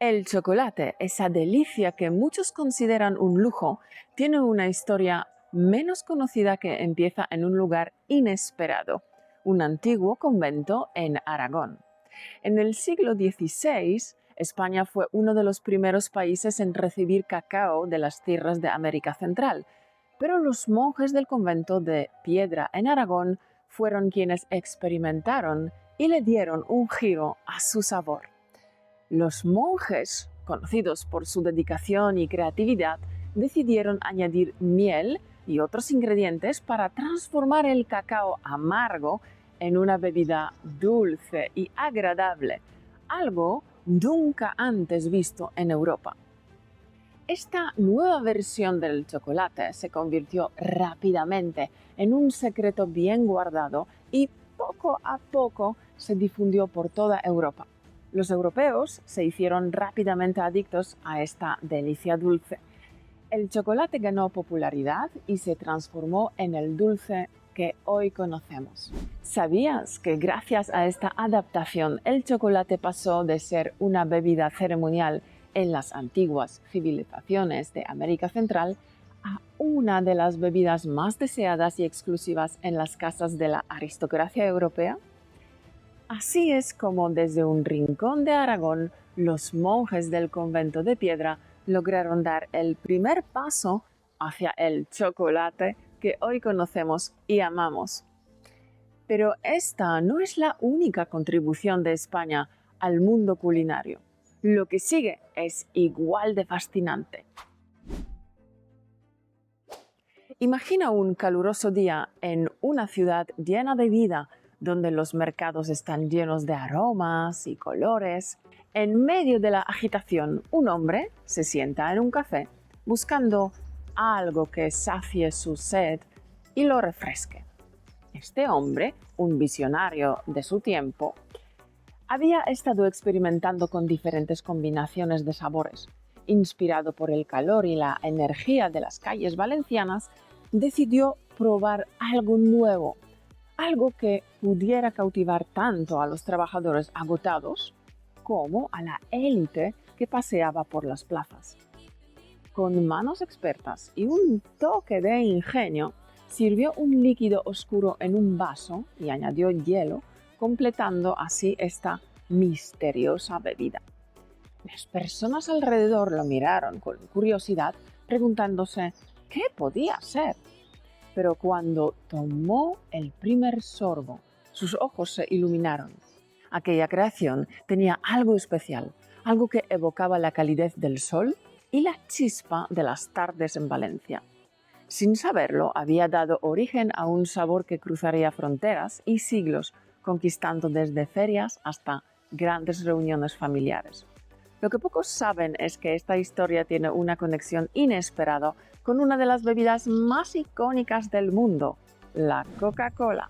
El chocolate, esa delicia que muchos consideran un lujo, tiene una historia menos conocida que empieza en un lugar inesperado, un antiguo convento en Aragón. En el siglo XVI, España fue uno de los primeros países en recibir cacao de las tierras de América Central, pero los monjes del convento de Piedra en Aragón fueron quienes experimentaron y le dieron un giro a su sabor. Los monjes, conocidos por su dedicación y creatividad, decidieron añadir miel y otros ingredientes para transformar el cacao amargo en una bebida dulce y agradable, algo nunca antes visto en Europa. Esta nueva versión del chocolate se convirtió rápidamente en un secreto bien guardado y poco a poco se difundió por toda Europa. Los europeos se hicieron rápidamente adictos a esta delicia dulce. El chocolate ganó popularidad y se transformó en el dulce que hoy conocemos. ¿Sabías que gracias a esta adaptación el chocolate pasó de ser una bebida ceremonial en las antiguas civilizaciones de América Central a una de las bebidas más deseadas y exclusivas en las casas de la aristocracia europea? Así es como desde un rincón de Aragón los monjes del convento de Piedra lograron dar el primer paso hacia el chocolate que hoy conocemos y amamos. Pero esta no es la única contribución de España al mundo culinario. Lo que sigue es igual de fascinante. Imagina un caluroso día en una ciudad llena de vida, donde los mercados están llenos de aromas y colores. En medio de la agitación, un hombre se sienta en un café buscando algo que sacie su sed y lo refresque. Este hombre, un visionario de su tiempo, había estado experimentando con diferentes combinaciones de sabores. Inspirado por el calor y la energía de las calles valencianas, decidió probar algo nuevo, algo que pudiera cautivar tanto a los trabajadores agotados como a la élite que paseaba por las plazas. Con manos expertas y un toque de ingenio, sirvió un líquido oscuro en un vaso y añadió hielo, completando así esta misteriosa bebida. Las personas alrededor lo miraron con curiosidad, preguntándose qué podía ser. Pero cuando tomó el primer sorbo, sus ojos se iluminaron. Aquella creación tenía algo especial, algo que evocaba la calidez del sol y la chispa de las tardes en Valencia. Sin saberlo, había dado origen a un sabor que cruzaría fronteras y siglos, conquistando desde ferias hasta grandes reuniones familiares. Lo que pocos saben es que esta historia tiene una conexión inesperada con una de las bebidas más icónicas del mundo, la Coca-Cola.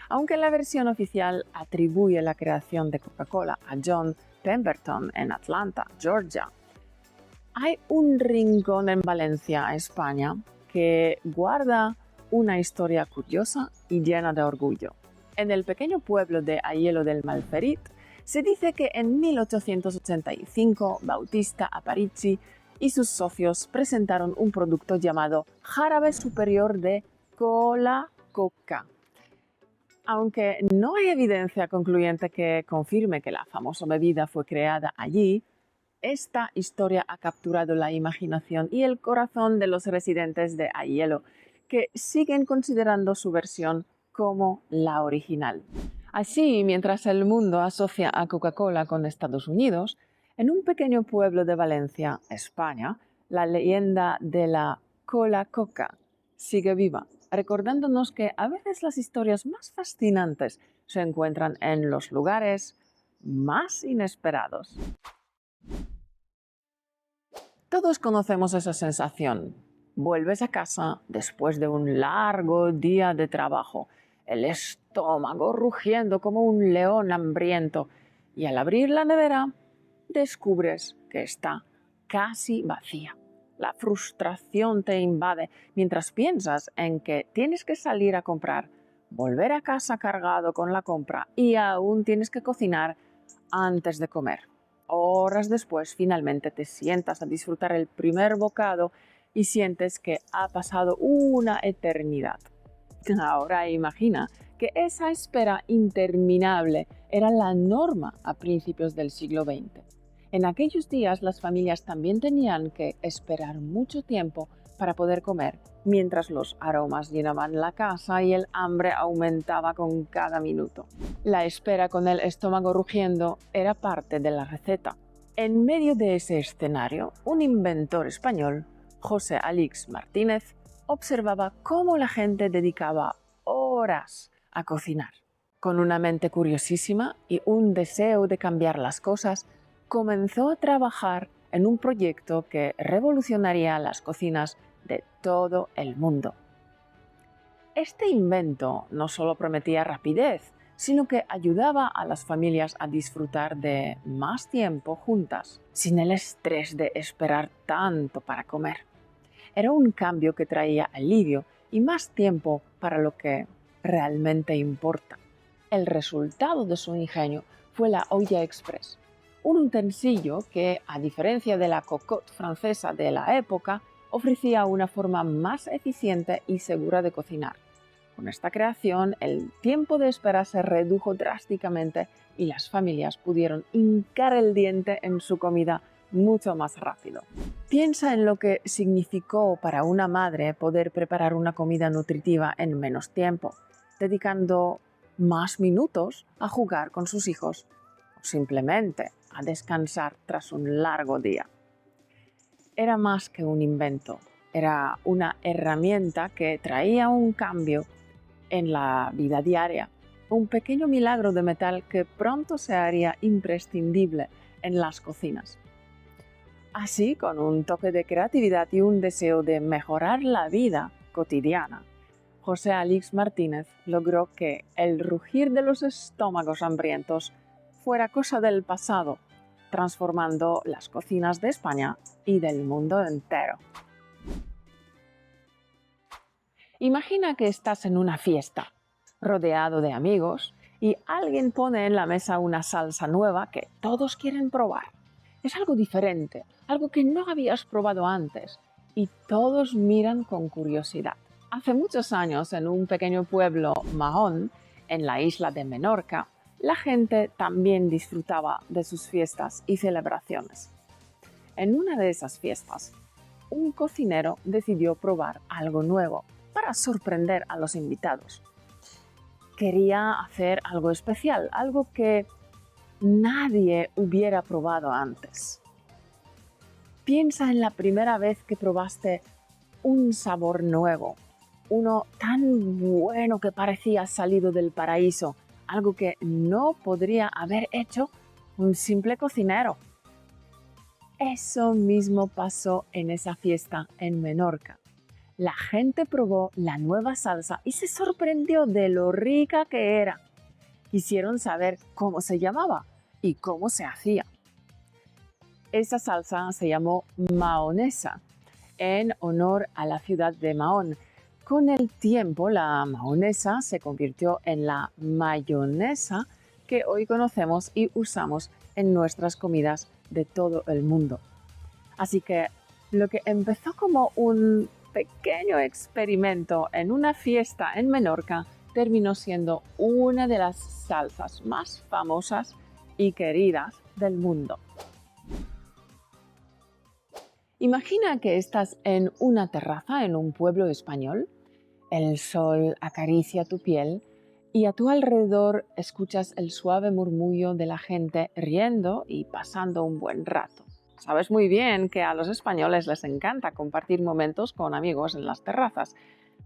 Aunque la versión oficial atribuye la creación de Coca-Cola a John Pemberton en Atlanta, Georgia, hay un rincón en Valencia, España, que guarda una historia curiosa y llena de orgullo. En el pequeño pueblo de Aielo del Malferit, se dice que en 1885 Bautista Aparici y sus socios presentaron un producto llamado Jarabe Superior de Cola-Coca. Aunque no hay evidencia concluyente que confirme que la famosa bebida fue creada allí, esta historia ha capturado la imaginación y el corazón de los residentes de Aielo, que siguen considerando su versión como la original. Así, mientras el mundo asocia a Coca-Cola con Estados Unidos, en un pequeño pueblo de Valencia, España, la leyenda de la Cola-Coca sigue viva, recordándonos que a veces las historias más fascinantes se encuentran en los lugares más inesperados. Todos conocemos esa sensación. Vuelves a casa después de un largo día de trabajo, el estómago rugiendo como un león hambriento, y al abrir la nevera descubres que está casi vacía. La frustración te invade mientras piensas en que tienes que salir a comprar, volver a casa cargado con la compra y aún tienes que cocinar antes de comer. Horas después, finalmente te sientas a disfrutar el primer bocado y sientes que ha pasado una eternidad. Ahora imagina que esa espera interminable era la norma a principios del siglo XX. En aquellos días las familias también tenían que esperar mucho tiempo para poder comer, mientras los aromas llenaban la casa y el hambre aumentaba con cada minuto. La espera con el estómago rugiendo era parte de la receta. En medio de ese escenario, un inventor español, José Alix Martínez, observaba cómo la gente dedicaba horas a cocinar. Con una mente curiosísima y un deseo de cambiar las cosas, comenzó a trabajar en un proyecto que revolucionaría las cocinas de todo el mundo. Este invento no solo prometía rapidez, sino que ayudaba a las familias a disfrutar de más tiempo juntas, sin el estrés de esperar tanto para comer. Era un cambio que traía alivio y más tiempo para lo que realmente importa. El resultado de su ingenio fue la olla express, un utensilio que, a diferencia de la cocotte francesa de la época, ofrecía una forma más eficiente y segura de cocinar. Con esta creación, el tiempo de espera se redujo drásticamente y las familias pudieron hincar el diente en su comida mucho más rápido. Piensa en lo que significó para una madre poder preparar una comida nutritiva en menos tiempo, dedicando más minutos a jugar con sus hijos o simplemente a descansar tras un largo día. Era más que un invento, era una herramienta que traía un cambio en la vida diaria, un pequeño milagro de metal que pronto se haría imprescindible en las cocinas. Así, con un toque de creatividad y un deseo de mejorar la vida cotidiana, José Alix Martínez logró que el rugir de los estómagos hambrientos fuera cosa del pasado, transformando las cocinas de España y del mundo entero. Imagina que estás en una fiesta, rodeado de amigos, y alguien pone en la mesa una salsa nueva que todos quieren probar. Es algo diferente, algo que no habías probado antes, y todos miran con curiosidad. Hace muchos años, en un pequeño pueblo mahón, en la isla de Menorca, la gente también disfrutaba de sus fiestas y celebraciones. En una de esas fiestas, un cocinero decidió probar algo nuevo para sorprender a los invitados. Quería hacer algo especial, algo que nadie hubiera probado antes. Piensa en la primera vez que probaste un sabor nuevo, uno tan bueno que parecía salido del paraíso, algo que no podría haber hecho un simple cocinero. Eso mismo pasó en esa fiesta en Menorca. La gente probó la nueva salsa y se sorprendió de lo rica que era. Quisieron saber cómo se llamaba y cómo se hacía. Esa salsa se llamó mahonesa, en honor a la ciudad de Mahón. Con el tiempo, la mahonesa se convirtió en la mayonesa que hoy conocemos y usamos en nuestras comidas de todo el mundo. Así que lo que empezó como un pequeño experimento en una fiesta en Menorca terminó siendo una de las salsas más famosas y queridas del mundo. Imagina que estás en una terraza en un pueblo español, el sol acaricia tu piel y a tu alrededor escuchas el suave murmullo de la gente riendo y pasando un buen rato. Sabes muy bien que a los españoles les encanta compartir momentos con amigos en las terrazas,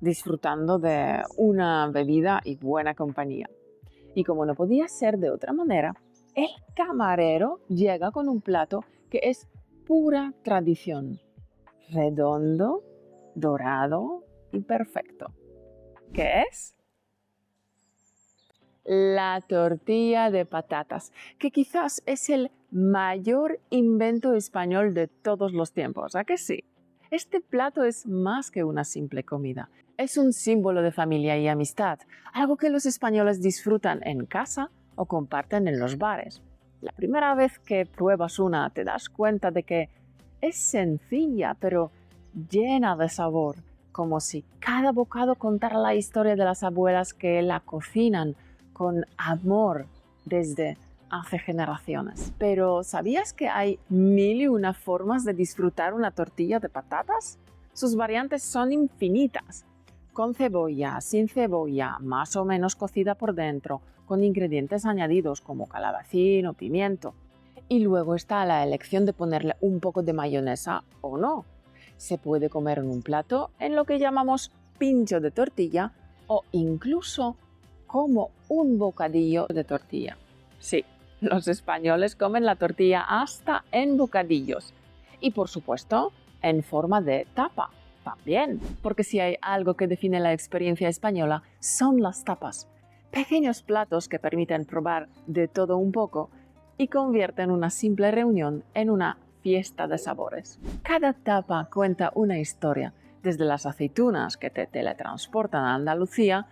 disfrutando de una bebida y buena compañía. Y como no podía ser de otra manera, el camarero llega con un plato que es pura tradición, redondo, dorado y perfecto. ¿Qué es? La tortilla de patatas, que quizás es el mayor invento español de todos los tiempos, ¿a que sí? Este plato es más que una simple comida. Es un símbolo de familia y amistad, algo que los españoles disfrutan en casa o comparten en los bares. La primera vez que pruebas una te das cuenta de que es sencilla pero llena de sabor, como si cada bocado contara la historia de las abuelas que la cocinan con amor desde hace generaciones. Pero ¿sabías que hay mil y una formas de disfrutar una tortilla de patatas? Sus variantes son infinitas, con cebolla, sin cebolla, más o menos cocida por dentro, con ingredientes añadidos como calabacín o pimiento. Y luego está la elección de ponerle un poco de mayonesa o no. Se puede comer en un plato en lo que llamamos pincho de tortilla o incluso como un bocadillo de tortilla. Sí, los españoles comen la tortilla hasta en bocadillos. Y por supuesto, en forma de tapa también. Porque si hay algo que define la experiencia española, son las tapas. Pequeños platos que permiten probar de todo un poco y convierten una simple reunión en una fiesta de sabores. Cada tapa cuenta una historia, desde las aceitunas que te teletransportan a Andalucía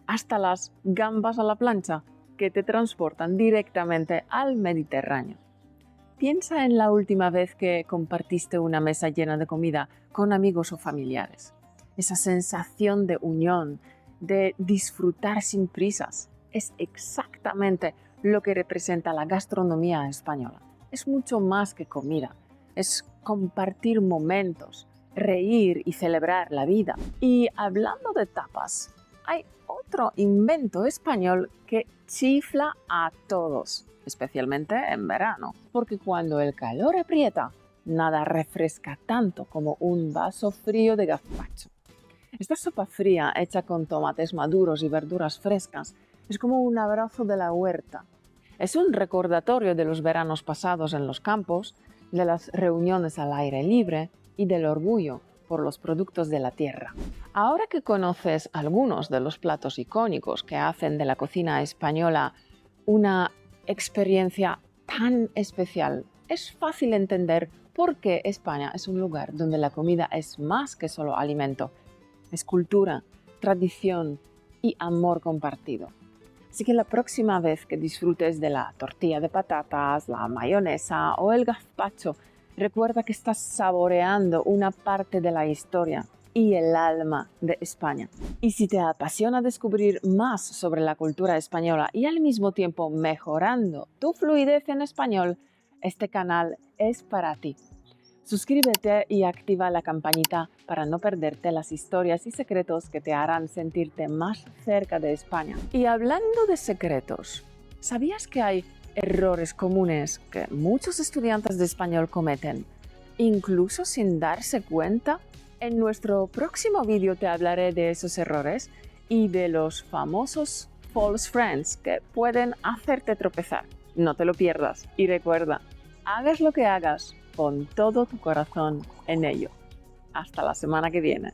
hasta las gambas a la plancha que te transportan directamente al Mediterráneo. Piensa en la última vez que compartiste una mesa llena de comida con amigos o familiares. Esa sensación de unión, de disfrutar sin prisas, es exactamente lo que representa la gastronomía española. Es mucho más que comida, es compartir momentos, reír y celebrar la vida. Y hablando de tapas, hay otro invento español que chifla a todos, especialmente en verano, porque cuando el calor aprieta, nada refresca tanto como un vaso frío de gazpacho. Esta sopa fría hecha con tomates maduros y verduras frescas es como un abrazo de la huerta. Es un recordatorio de los veranos pasados en los campos, de las reuniones al aire libre y del orgullo por los productos de la tierra. Ahora que conoces algunos de los platos icónicos que hacen de la cocina española una experiencia tan especial, es fácil entender por qué España es un lugar donde la comida es más que solo alimento. Es cultura, tradición y amor compartido. Así que la próxima vez que disfrutes de la tortilla de patatas, la mayonesa o el gazpacho, recuerda que estás saboreando una parte de la historia y el alma de España. Y si te apasiona descubrir más sobre la cultura española y al mismo tiempo mejorando tu fluidez en español, este canal es para ti. Suscríbete y activa la campanita para no perderte las historias y secretos que te harán sentirte más cerca de España. Y hablando de secretos, ¿sabías que hay errores comunes que muchos estudiantes de español cometen, incluso sin darse cuenta? En nuestro próximo vídeo te hablaré de esos errores y de los famosos false friends que pueden hacerte tropezar. No te lo pierdas y recuerda, hagas lo que hagas, pon todo tu corazón en ello. Hasta la semana que viene.